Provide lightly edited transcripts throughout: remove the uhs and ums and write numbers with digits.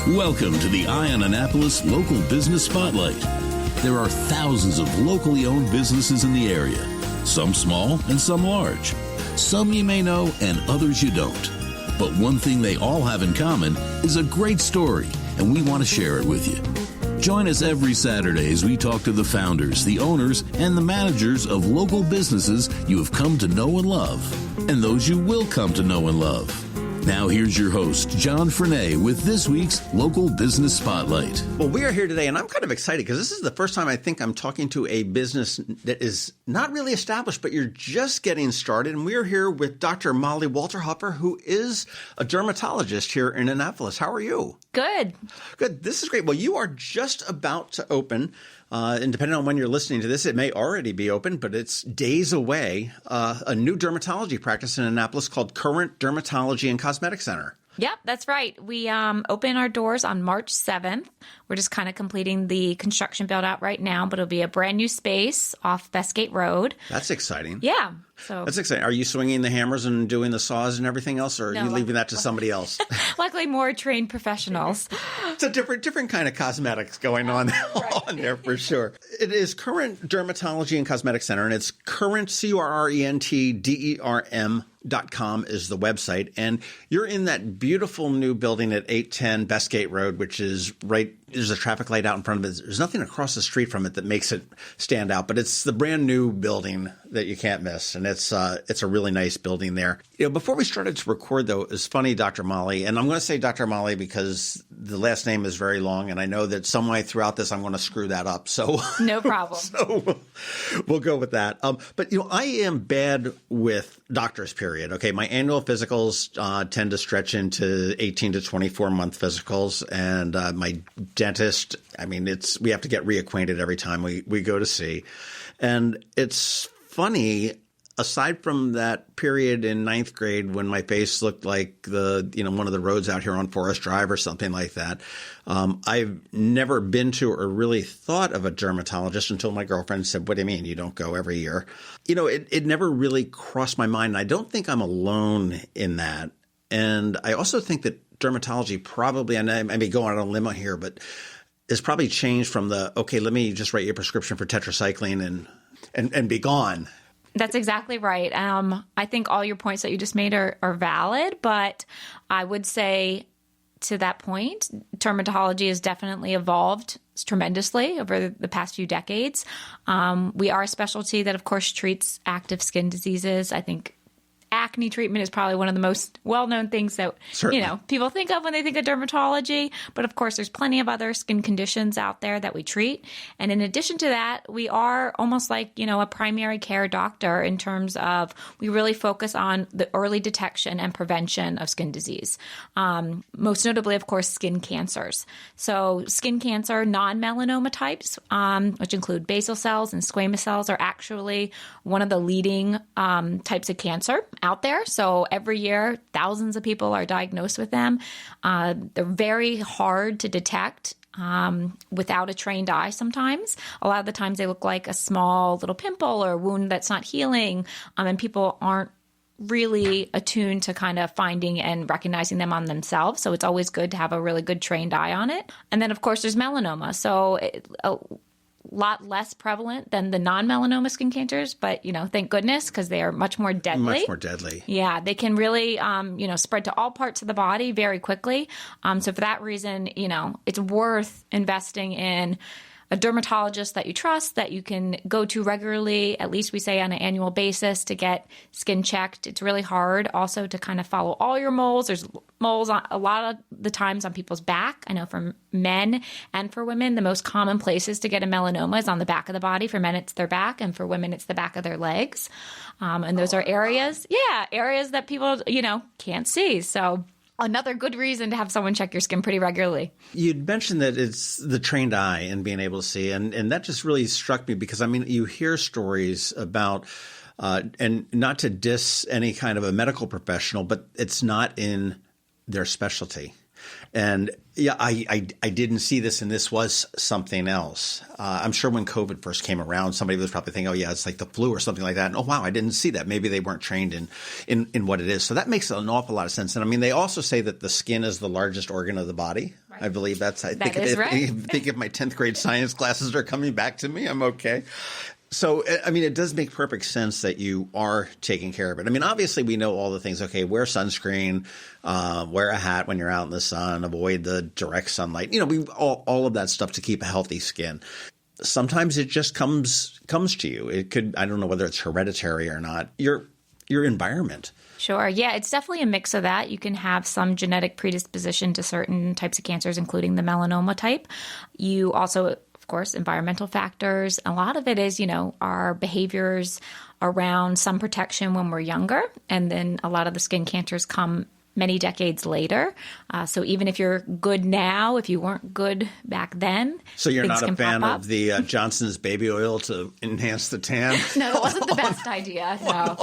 Welcome to the Eye on Annapolis Local Business Spotlight. There are thousands of locally owned businesses in the area, some small and some large. Some you may know and others you don't. But one thing they all have in common is a great story, and we want to share it with you. Join us every Saturday as we talk to the founders, the owners, and the managers of local businesses you have come to know and love, and those you will come to know and love. Now here's your host, John Frenay, with this week's Local Business Spotlight. Well, we are here today, and I'm kind of excited because this is the first time I think I'm talking to a business that is not really established, but you're just getting started. And we are here with Dr. Molly Walterhoefer, who is a dermatologist here in Annapolis. How are you? Good. Good. This is great. Well, you are just about to open. And depending on when you're listening to this, it may already be open, but it's days away. A new dermatology practice in Annapolis called Current Dermatology and Cosmetic Center. Yep, that's right. We open our doors on March 7th. We're just kind of completing the construction build out right now, but it'll be a brand new space off Bestgate Road. That's exciting. Yeah. So that's exciting. Are you swinging the hammers and doing the saws and everything else, or are you leaving that to somebody else? Luckily, more trained professionals. It's a different kind of cosmetics going on, on there for sure. It is Current Dermatology and Cosmetic Center, and it's Current, CURRENTDERM.com is the website. And you're in that beautiful new building at 810 Bestgate Road, which is there's a traffic light out in front of it. There's nothing across the street from it that makes it stand out, but it's the brand new building that you can't miss. And it's a really nice building there. You know, before we started to record, though, it's funny, Dr. Molly, and I'm going to say Dr. Molly because the last name is very long, and I know that some way throughout this I'm going to screw that up. So no problem. So we'll go with that. But I am bad with doctors, period. Okay, my annual physicals tend to stretch into 18 to 24 month physicals, and my dentist, we have to get reacquainted every time we go to see. And it's funny, aside from that period in ninth grade when my face looked like one of the roads out here on Forest Drive or something like that, I've never been to or really thought of a dermatologist until my girlfriend said, "What do you mean you don't go every year?" It never really crossed my mind. And I don't think I'm alone in that. And I also think that dermatology probably, and I may go on a limb here, but has probably changed from okay, let me just write you a prescription for tetracycline and be gone. That's exactly right. I think all your points that you just made are valid, but I would say to that point, dermatology has definitely evolved tremendously over the past few decades. We are a specialty that, of course, treats active skin diseases. I think acne treatment is probably one of the most well-known things that, people think of when they think of dermatology. But of course, there's plenty of other skin conditions out there that we treat. And in addition to that, we are almost like, a primary care doctor in terms of we really focus on the early detection and prevention of skin disease. Most notably, of course, skin cancers. So skin cancer, non-melanoma types, which include basal cells and squamous cells, are actually one of the leading types of cancer out there. So every year, thousands of people are diagnosed with them. They're very hard to detect without a trained eye sometimes. A lot of the times they look like a small little pimple or a wound that's not healing, and people aren't really attuned to kind of finding and recognizing them on themselves. So it's always good to have a really good trained eye on it. And then, of course, there's melanoma. So a lot less prevalent than the non-melanoma skin cancers, but, thank goodness, because they are much more deadly. Much more deadly. Yeah, they can really, spread to all parts of the body very quickly. So for that reason, it's worth investing in a dermatologist that you trust, that you can go to regularly, at least we say on an annual basis, to get skin checked. It's really hard also to kind of follow all your moles. There's moles a lot of the times on people's back. I know for men and for women, the most common places to get a melanoma is on the back of the body. For men, it's their back, and for women, it's the back of their legs. And those are areas that people, can't see. So another good reason to have someone check your skin pretty regularly. You'd mentioned that it's the trained eye and being able to see, and that just really struck me because, you hear stories about, and not to diss any kind of a medical professional, but it's not in their specialty. And yeah, I didn't see this, and this was something else. I'm sure when COVID first came around, somebody was probably thinking, oh yeah, it's like the flu or something like that. And oh wow, I didn't see that. Maybe they weren't trained in what it is. So that makes an awful lot of sense. And I mean, they also say that the skin is the largest organ of the body. Right. I believe I think if my 10th grade science classes are coming back to me, I'm okay. So, I mean, it does make perfect sense that you are taking care of it. I mean, obviously, we know all the things. Okay, wear sunscreen, wear a hat when you're out in the sun, avoid the direct sunlight. We all of that stuff to keep a healthy skin. Sometimes it just comes to you. It could, I don't know whether it's hereditary or not. Your environment. Sure. Yeah, it's definitely a mix of that. You can have some genetic predisposition to certain types of cancers, including the melanoma type. You also, of course, environmental factors. A lot of it is, our behaviors around sun protection when we're younger. And then a lot of the skin cancers come many decades later. So even if you're good now, if you weren't good back then, so you're not a fan of the Johnson's baby oil to enhance the tan? No, it wasn't the best idea. No.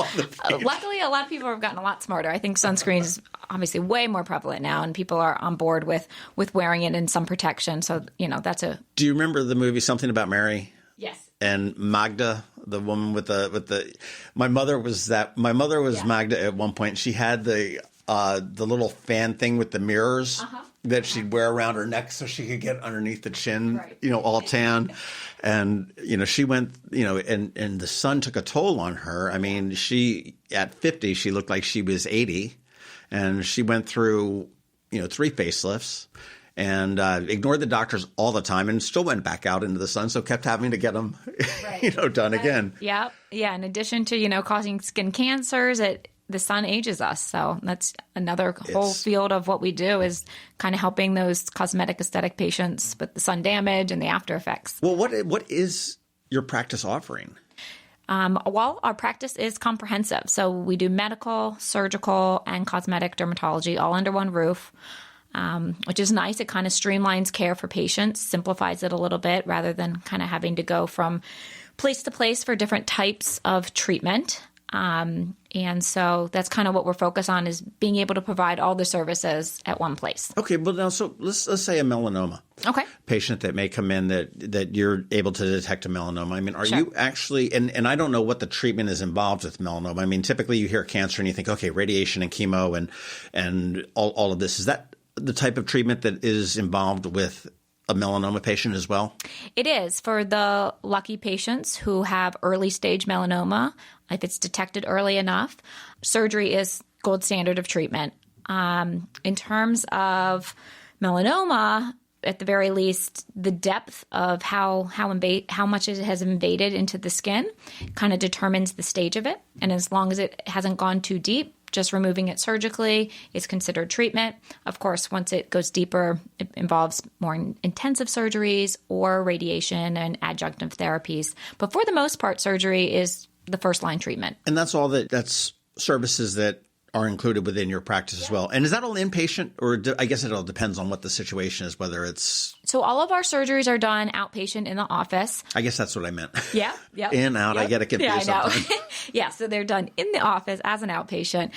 Luckily, a lot of people have gotten a lot smarter. I think sunscreen is obviously way more prevalent now, and people are on board with wearing it in sun protection. So, that's a... Do you remember the movie Something About Mary? Yes. And Magda, the woman with the my mother was Magda at one point. She had the little fan thing with the mirrors that she'd wear around her neck so she could get underneath the chin, right. All tan. And, she went, and the sun took a toll on her. I mean, at 50, she looked like she was 80, and she went through, 3 facelifts and ignored the doctors all the time and still went back out into the sun. So kept having to get them, right. Done again. Yeah. Yeah. In addition to, causing skin cancers, the sun ages us. So that's another whole field of what we do is kind of helping those cosmetic aesthetic patients with the sun damage and the after effects. Well, what is your practice offering? Well, our practice is comprehensive. So we do medical, surgical, and cosmetic dermatology all under one roof, which is nice. It kind of streamlines care for patients, simplifies it a little bit rather than kind of having to go from place to place for different types of treatment. And so that's kind of what we're focused on is being able to provide all the services at one place. Okay. Well, now, so let's say a melanoma. Okay. Patient that may come in that you're able to detect a melanoma. I mean, are Sure. you actually, and I don't know what the treatment is involved with melanoma. I mean, typically you hear cancer and you think, okay, radiation and chemo and all of this. Is that the type of treatment that is involved with a melanoma patient as well? It is for the lucky patients who have early stage melanoma. If it's detected early enough, surgery is gold standard of treatment. In terms of melanoma, at the very least, the depth of how much it has invaded into the skin kind of determines the stage of it. And as long as it hasn't gone too deep, just removing it surgically is considered treatment. Of course, once it goes deeper, it involves more intensive surgeries or radiation and adjunctive therapies. But for the most part, surgery is the first line treatment. And that's that's services that are included within your practice as well. And is that all inpatient, or I guess it all depends on what the situation is, whether it's... So all of our surgeries are done outpatient in the office. I guess that's what I meant. Yeah. Yep. In, out. Yep. I get it confused sometimes. Yeah. So they're done in the office as an outpatient,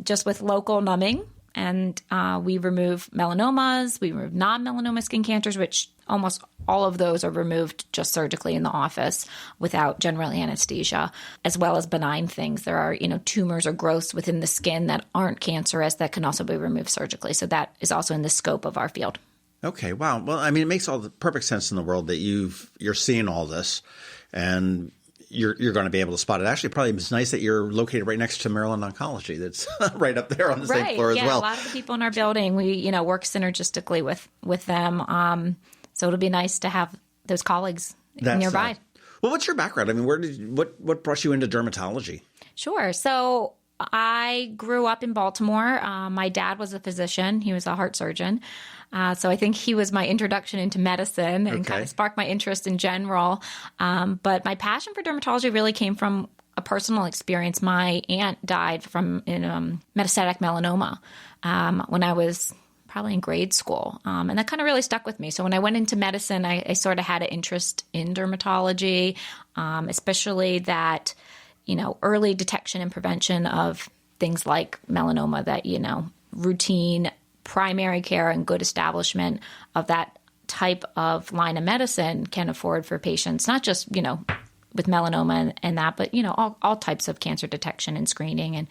just with local numbing. And we remove melanomas, we remove non-melanoma skin cancers, which almost all of those are removed just surgically in the office without general anesthesia, as well as benign things. There are, tumors or growths within the skin that aren't cancerous that can also be removed surgically. So that is also in the scope of our field. Okay. Wow. Well, I mean, it makes all the perfect sense in the world that you're seeing all this and you're going to be able to spot it. Actually, probably it's nice that you're located right next to Maryland Oncology. That's right up there on the same floor as well. Yeah, a lot of the people in our building, we work synergistically with them. So it'll be nice to have those colleagues nearby. Well, what's your background? I mean, what brought you into dermatology? Sure. So I grew up in Baltimore. My dad was a physician. He was a heart surgeon. So I think he was my introduction into medicine and kind of sparked my interest in general. But my passion for dermatology really came from a personal experience. My aunt died from metastatic melanoma when I was probably in grade school. And that kind of really stuck with me. So when I went into medicine, I sort of had an interest in dermatology, especially that, early detection and prevention of things like melanoma that, routine primary care and good establishment of that type of line of medicine can afford for patients, not just, with melanoma and that, but, all types of cancer detection and screening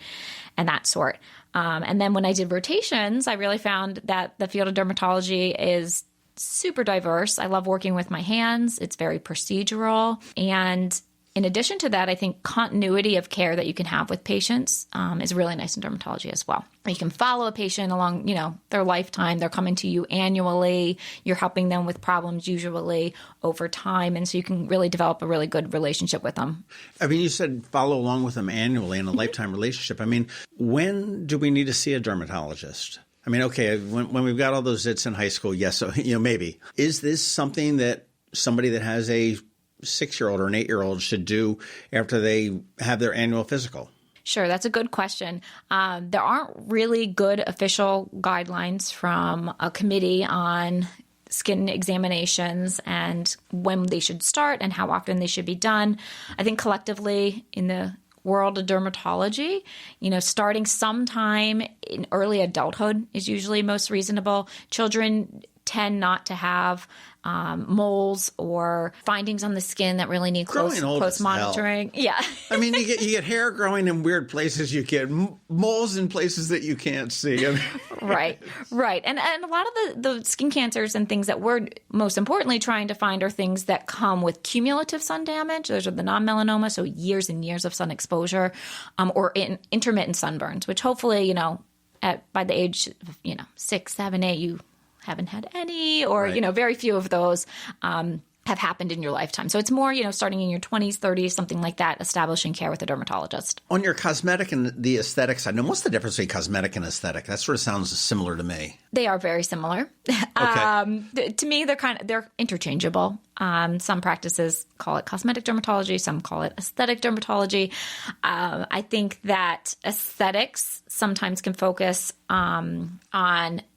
and that sort. And then when I did rotations, I really found that the field of dermatology is super diverse. I love working with my hands. It's very procedural. And in addition to that, I think continuity of care that you can have with patients is really nice in dermatology as well. You can follow a patient along, their lifetime. They're coming to you annually. You're helping them with problems usually over time. And so you can really develop a really good relationship with them. I mean, you said follow along with them annually in a lifetime relationship. I mean, when do we need to see a dermatologist? I mean, okay, when we've got all those zits in high school, yes, so, maybe. Is this something that somebody that has a 6-year-old or an 8-year-old should do after they have their annual physical? Sure, that's a good question. There aren't really good official guidelines from a committee on skin examinations and when they should start and how often they should be done. I think collectively in the world of dermatology, starting sometime in early adulthood is usually most reasonable. Children tend not to have moles or findings on the skin that really need close monitoring. Yeah. I mean, you get hair growing in weird places. You get moles in places that you can't see. Right. And a lot of the skin cancers and things that we're most importantly trying to find are things that come with cumulative sun damage. Those are the non-melanoma, so years and years of sun exposure, or intermittent sunburns, which hopefully, by the age of, 6, 7, 8, you haven't had any, or, right. Very few of those have happened in your lifetime. So it's more, starting in your 20s, 30s, something like that, establishing care with a dermatologist. On your cosmetic and the aesthetic side, now what's the difference between cosmetic and aesthetic? That sort of sounds similar to me. They are very similar. Okay. To me, they're interchangeable. Some practices call it cosmetic dermatology. Some call it aesthetic dermatology. I think that aesthetics sometimes can focus on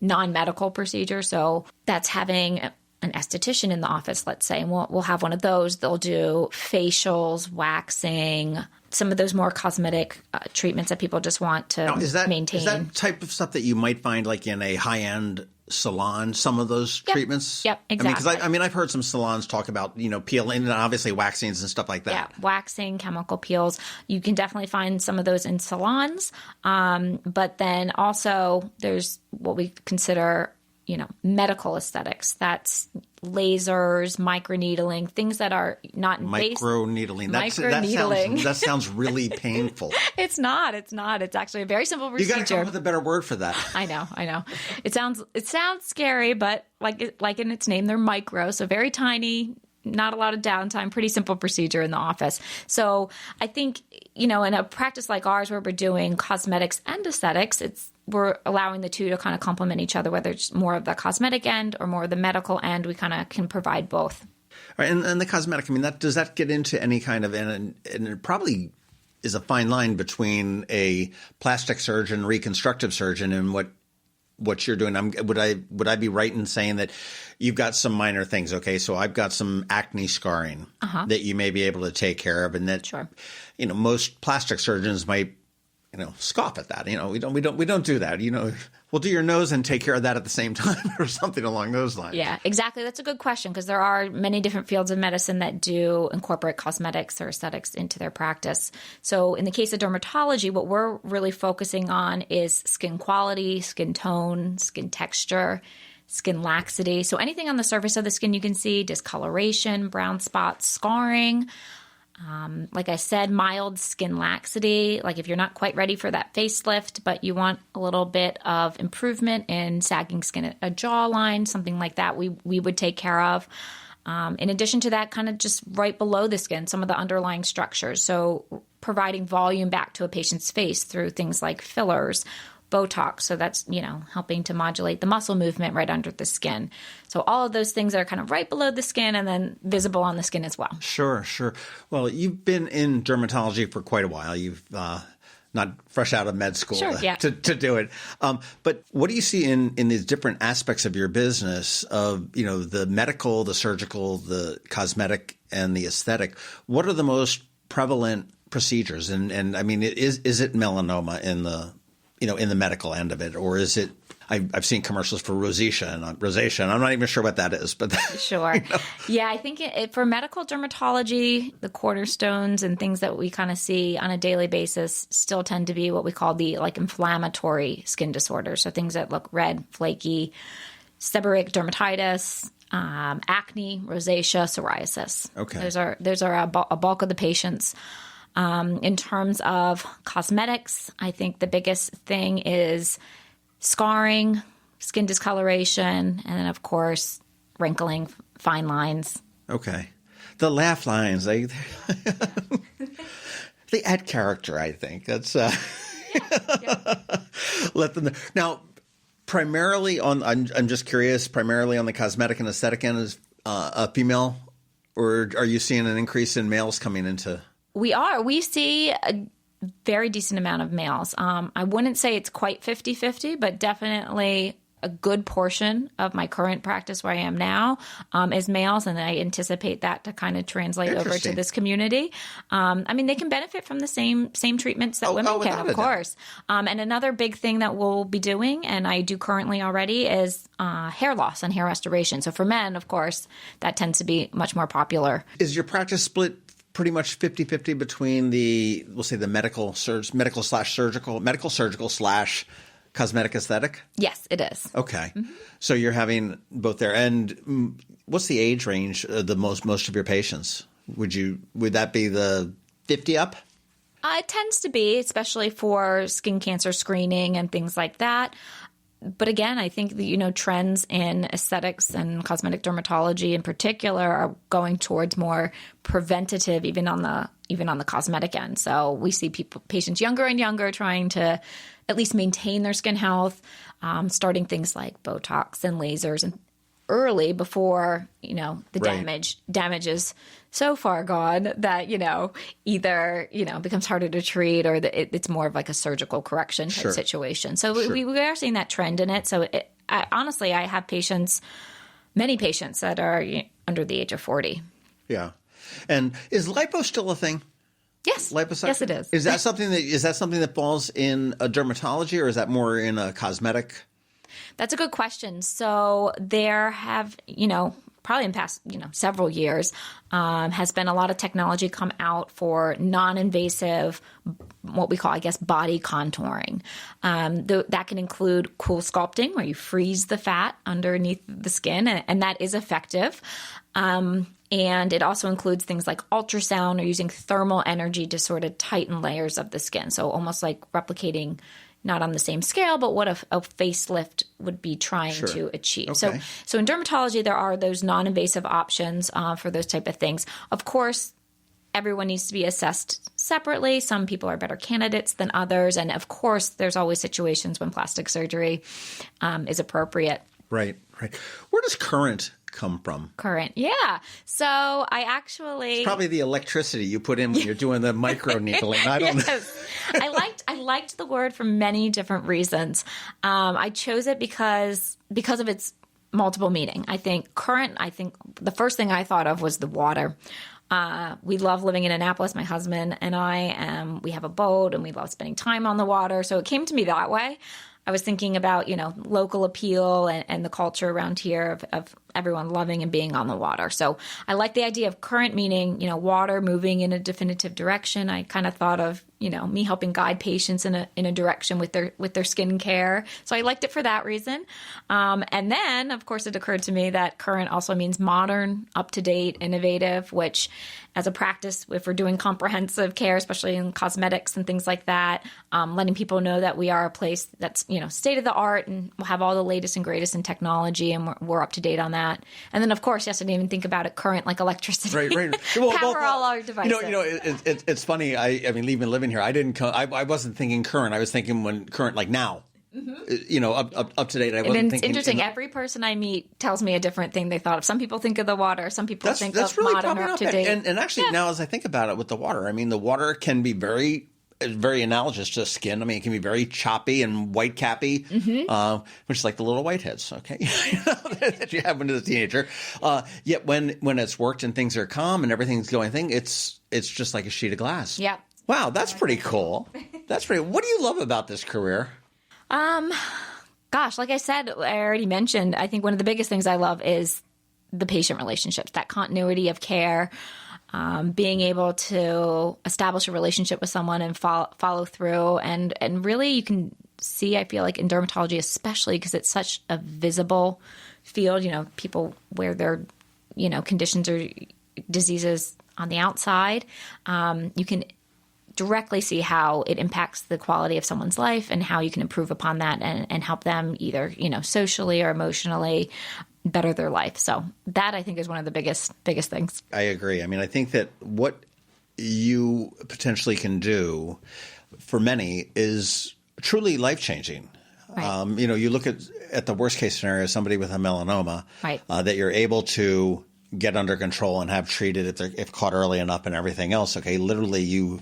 non-medical procedures. So that's having an esthetician in the office, let's say, and we'll have one of those. They'll do facials, waxing, some of those more cosmetic treatments that people just want to maintain. Is that type of stuff that you might find like in a high-end salon, some of those treatments? Yep, exactly. I mean, I've heard some salons talk about, peeling and obviously waxings and stuff like that. Yeah, waxing, chemical peels. You can definitely find some of those in salons. But then also there's what we consider medical aesthetics. That's lasers, microneedling, things that are not invasive. Microneedling. That sounds really painful. It's not. It's actually a very simple procedure. You got to come up with a better word for that. I know. It sounds scary, but like in its name, they're micro, so very tiny. Not a lot of downtime, pretty simple procedure in the office. So I think, in a practice like ours where we're doing cosmetics and aesthetics, we're allowing the two to kind of complement each other, whether it's more of the cosmetic end or more of the medical end. We kind of can provide both. All right, and the cosmetic, does that get into any kind of, and it probably is a fine line between a plastic surgeon, reconstructive surgeon, and what you're doing. Would I be right in saying that you've got some minor things? Okay, so I've got some acne scarring that you may be able to take care of, and that sure. Most plastic surgeons might scoff at that. We don't do that. We'll do your nose and take care of that at the same time, or something along those lines. Yeah, exactly. That's a good question, because there are many different fields of medicine that do incorporate cosmetics or aesthetics into their practice. So in the case of dermatology, what we're really focusing on is skin quality, skin tone, skin texture, skin laxity. So anything on the surface of the skin you can see, discoloration, brown spots, scarring. Like I said, mild skin laxity, like if you're not quite ready for that facelift, but you want a little bit of improvement in sagging skin at a jawline, something like that, we would take care of. In addition to that, kind of just right below the skin, some of the underlying structures. So providing volume back to a patient's face through things like fillers, botox. So that's, helping to modulate the muscle movement right under the skin. So all of those things are kind of right below the skin and then visible on the skin as well. Sure. Well, you've been in dermatology for quite a while. You've not fresh out of med school to do it. But what do you see in these different aspects of your business of, the medical, the surgical, the cosmetic, and the aesthetic? What are the most prevalent procedures? And I mean, is it melanoma in the in the medical end of it, or is it? I've seen commercials for rosacea, and I'm not even sure what that is, but Sure. Yeah, I think for medical dermatology, the cornerstones and things that we kind of see on a daily basis still tend to be what we call the like inflammatory skin disorders. So things that look red, flaky, seborrheic dermatitis, acne, rosacea, psoriasis. Okay. Those are a bulk of the patients. In terms of cosmetics, I think the biggest thing is scarring, skin discoloration, and then, of course, wrinkling, fine lines. Okay. The laugh lines, they add character, I think. That's Yeah. let them know. Now, primarily I'm just curious, primarily on the cosmetic and aesthetic end is a female, or are you seeing an increase in males coming into? We see a very decent amount of males. I wouldn't say it's quite 50-50, but definitely a good portion of my current practice where I am now is males, and I anticipate that to kind of translate over to this community. I mean, they can benefit from the same treatments that women can, of course. And another big thing that we'll be doing, and I do currently already, is hair loss and hair restoration. So for men, of course, that tends to be much more popular. Is your practice split pretty much 50-50 between we'll say the medical surgical slash cosmetic aesthetic? Yes, it is. Okay. Mm-hmm. So you're having both there. And what's the age range of most of your patients? Would that be the 50 up? It tends to be, especially for skin cancer screening and things like that. But again, I think that, trends in aesthetics and cosmetic dermatology in particular are going towards more preventative, even on the cosmetic end. So we see patients younger and younger trying to at least maintain their skin health, starting things like botox and lasers and early before, the damage is so far gone that, either, becomes harder to treat or it's more of like a surgical correction type situation. So we are seeing that trend in it. So honestly, I have many patients that are under the age of 40. Yeah. And is lipo still a thing? Yes. Liposuction? Yes, it is. Is that something that falls in a dermatology, or is that more in a cosmetic? That's a good question. So there have, probably in the past, several years, has been a lot of technology come out for non-invasive, what we call, I guess, body contouring. That can include cool sculpting, where you freeze the fat underneath the skin, and that is effective. And it also includes things like ultrasound or using thermal energy to sort of tighten layers of the skin. So almost like replicating, not on the same scale, but what a facelift would be trying to achieve. Okay. So in dermatology, there are those non-invasive options for those type of things. Of course, everyone needs to be assessed separately. Some people are better candidates than others. And of course, there's always situations when plastic surgery is appropriate. Right. Where does Current come from? Current, yeah. So I actually... It's probably the electricity you put in when you're doing the micro needling. I don't know. I liked the word for many different reasons. I chose it because of its multiple meaning. I think the first thing I thought of was the water. We love living in Annapolis, my husband and I. We have a boat and we love spending time on the water. So it came to me that way. I was thinking about, local appeal and the culture around here of everyone loving and being on the water. So I like the idea of current, meaning, water moving in a definitive direction. I kind of thought of, me helping guide patients in a direction with their skin care. So I liked it for that reason. And then, of course, it occurred to me that current also means modern, up-to-date, innovative, which as a practice, if we're doing comprehensive care, especially in cosmetics and things like that, letting people know that we are a place that's, state of the art and we'll have all the latest and greatest in technology, and we're up to date on that. And then, of course, yes, I didn't even think about it, current, like electricity. Right. Well, power all our devices. It's funny. I mean, even living here, I wasn't thinking current. I was thinking when current, like now. Mm-hmm. Up to date. I wasn't and it's thinking. Interesting. Every person I meet tells me a different thing they thought of. Some people think of the water. Some people think of really modern or up to date. And actually, now as I think about it with the water, I mean, the water can be very analogous to skin. I mean, it can be very choppy and white cappy, which is like the little whiteheads, okay, that you have when you're a teenager. Yet when it's worked and things are calm and everything's going it's just like a sheet of glass. Yeah. Wow, that's pretty cool. What do you love about this career? Gosh, like I said, I already mentioned, I think one of the biggest things I love is the patient relationships, that continuity of care, being able to establish a relationship with someone and follow through. And really you can see, I feel like in dermatology, especially because it's such a visible field, people wear their, conditions or diseases on the outside. You can directly see how it impacts the quality of someone's life and how you can improve upon that and help them either, socially or emotionally better their life. So that I think is one of the biggest things. I agree. I mean, I think that what you potentially can do for many is truly life-changing. Right. You look at the worst case scenario, somebody with a melanoma, right. That you're able to get under control and have treated if caught early enough and everything else. Okay, literally you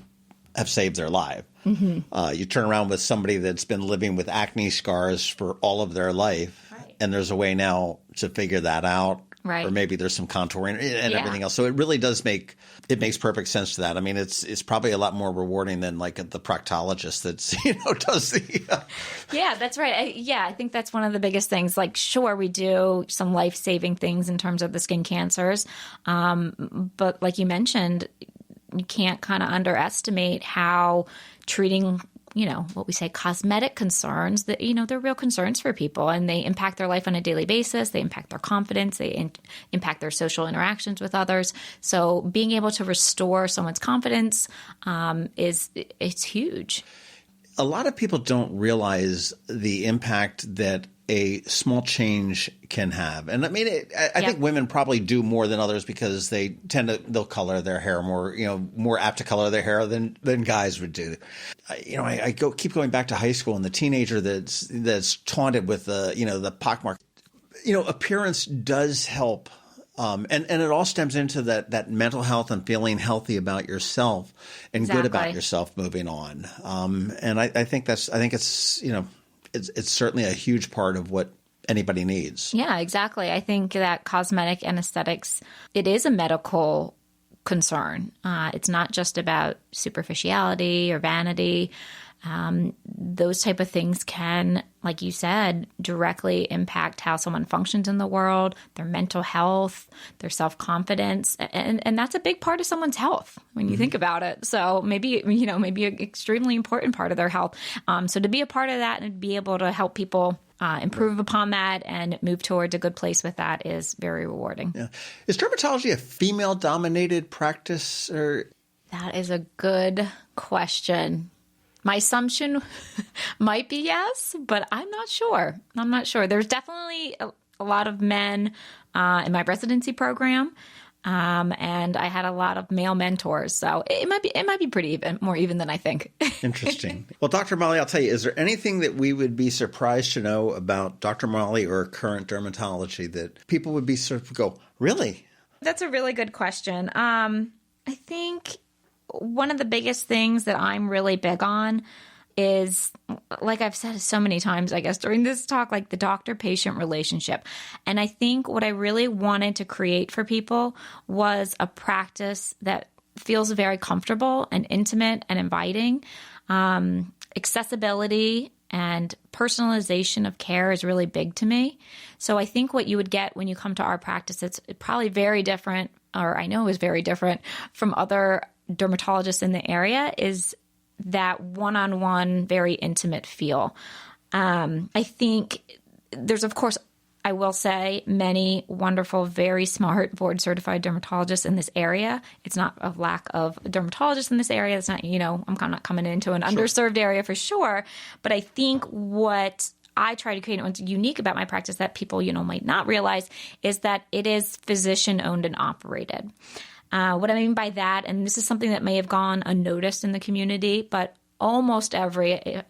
have saved their life. Mm-hmm. You turn around with somebody that's been living with acne scars for all of their life, right. and there's a way now to figure that out. Right. Or maybe there's some contouring and everything else. So it really does makes perfect sense to that. I mean, it's probably a lot more rewarding than like the proctologist that's, does the. Yeah, that's right. I think that's one of the biggest things. Like, sure, we do some life-saving things in terms of the skin cancers. But like you mentioned, you can't kind of underestimate how treating what we say cosmetic concerns that, they're real concerns for people and they impact their life on a daily basis. They impact their confidence. They impact their social interactions with others. So being able to restore someone's confidence it's huge. A lot of people don't realize the impact that a small change can have. And I mean, I think women probably do more than others because they'll color their hair more, more apt to color their hair than guys would do. I keep going back to high school and the teenager that's taunted with the pockmark. Appearance does help. And it all stems into that mental health and feeling healthy about yourself and good about yourself moving on. And I think it's certainly a huge part of what anybody needs. Yeah, exactly. I think that cosmetic and aesthetics, it is a medical concern. It's not just about superficiality or vanity. Those type of things can, like you said, directly impact how someone functions in the world, their mental health, their self-confidence. And that's a big part of someone's health when you think about it. So maybe an extremely important part of their health. So to be a part of that and be able to help people improve upon that and move towards a good place with that is very rewarding. Yeah. Is dermatology a female-dominated practice? That is a good question. My assumption might be yes, but I'm not sure. There's definitely a lot of men in my residency program, and I had a lot of male mentors. So it might be pretty more even than I think. Interesting. Well, Dr. Molly, I'll tell you, is there anything that we would be surprised to know about Dr. Molly or Current Dermatology that people would be sort of go, really? That's a really good question. I think one of the biggest things that I'm really big on is, like I've said so many times, I guess, during this talk, like the doctor-patient relationship. And I think what I really wanted to create for people was a practice that feels very comfortable and intimate and inviting. Accessibility and personalization of care is really big to me. So I think what you would get when you come to our practice, it's probably very different, or I know is very different from other dermatologists in the area, is that one-on-one, very intimate feel. I think there's, of course, I will say, many wonderful, very smart board-certified dermatologists in this area. It's not a lack of dermatologists in this area. It's not, I'm not coming into an underserved area for sure. But I think what I try to create, what's unique about my practice that people, might not realize, is that it is physician-owned and operated. What I mean by that, and this is something that may have gone unnoticed in the community, but almost every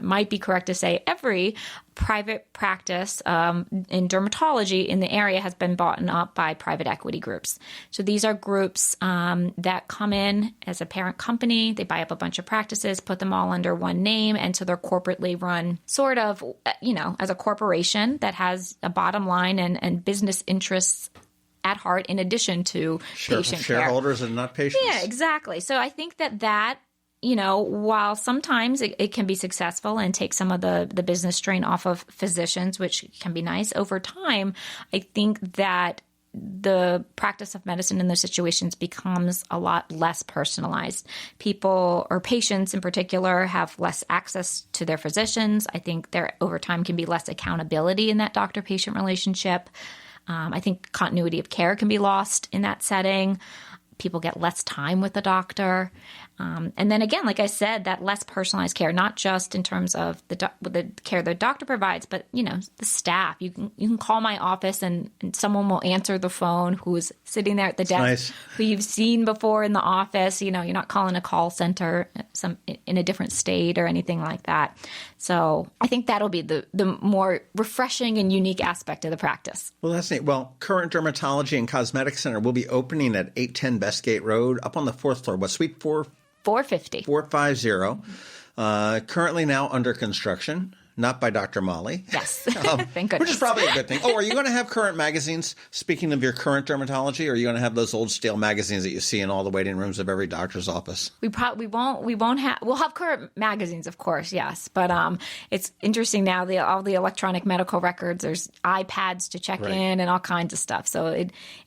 might be correct to say every private practice in dermatology in the area has been bought up by private equity groups. So these are groups that come in as a parent company. They buy up a bunch of practices, put them all under one name, and so they're corporately run sort of, as a corporation that has a bottom line and business interests at heart in addition to patient care. Shareholders and not patients. Yeah, exactly. So I think that while sometimes it can be successful and take some of the business strain off of physicians, which can be nice, over time, I think that the practice of medicine in those situations becomes a lot less personalized. People, or patients in particular, have less access to their physicians. I think there over time can be less accountability in that doctor-patient relationship. I think continuity of care can be lost in that setting. People get less time with the doctor. And then again, like I said, that less personalized care, not just in terms of the care the doctor provides, but, the staff. You can call my office and someone will answer the phone who's sitting there at the desk, who you've seen before in the office. You're not calling a call center in a different state or anything like that. So I think that'll be the more refreshing and unique aspect of the practice. Well, that's neat. Well, Current Dermatology and Cosmetic Center will be opening at 810 Bestgate Road up on the 4th floor. What, Suite 450. 450. Currently now under construction, not by Dr. Molly. Yes. Thank goodness. Which is probably a good thing. Oh, are you going to have Current magazines? Speaking of your Current Dermatology, are you going to have those old stale magazines that you see in all the waiting rooms of every doctor's office? We'll have Current magazines, of course, yes. But it's interesting now, all the electronic medical records, there's iPads to check in and all kinds of stuff. So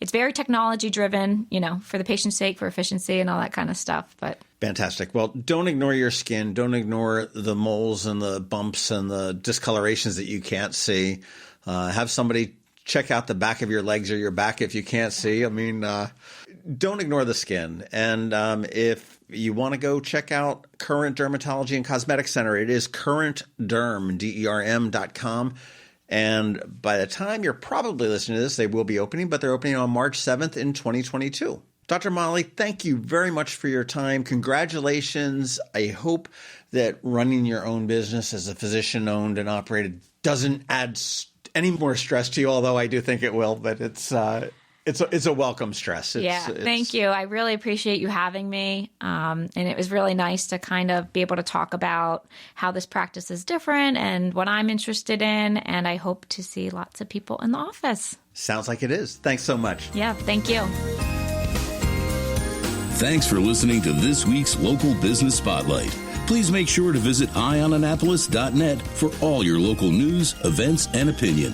it's very technology driven, for the patient's sake, for efficiency and all that kind of stuff. But fantastic. Well, don't ignore your skin. Don't ignore the moles and the bumps and the discolorations that you can't see. Have somebody check out the back of your legs or your back if you can't see. I mean, don't ignore the skin. And if you want to go check out Current Dermatology and Cosmetic Center, it is currentderm, DERM.com. And by the time you're probably listening to this, they will be opening, but they're opening on March 7th in 2022. Dr. Molly, thank you very much for your time. Congratulations. I hope that running your own business as a physician-owned and operated doesn't add any more stress to you, although I do think it will, but it's a welcome stress. Thank you. I really appreciate you having me. And it was really nice to kind of be able to talk about how this practice is different and what I'm interested in. And I hope to see lots of people in the office. Sounds like it is. Thanks so much. Yeah, thank you. Thanks for listening to this week's Local Business Spotlight. Please make sure to visit eyeonannapolis.net for all your local news, events, and opinion.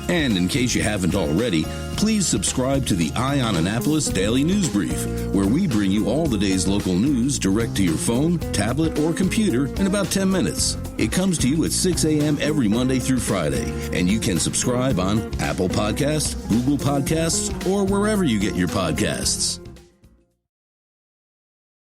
And in case you haven't already, please subscribe to the Eye on Annapolis Daily News Brief, where we bring you all the day's local news direct to your phone, tablet, or computer in about 10 minutes. It comes to you at 6 a.m. every Monday through Friday, and you can subscribe on Apple Podcasts, Google Podcasts, or wherever you get your podcasts.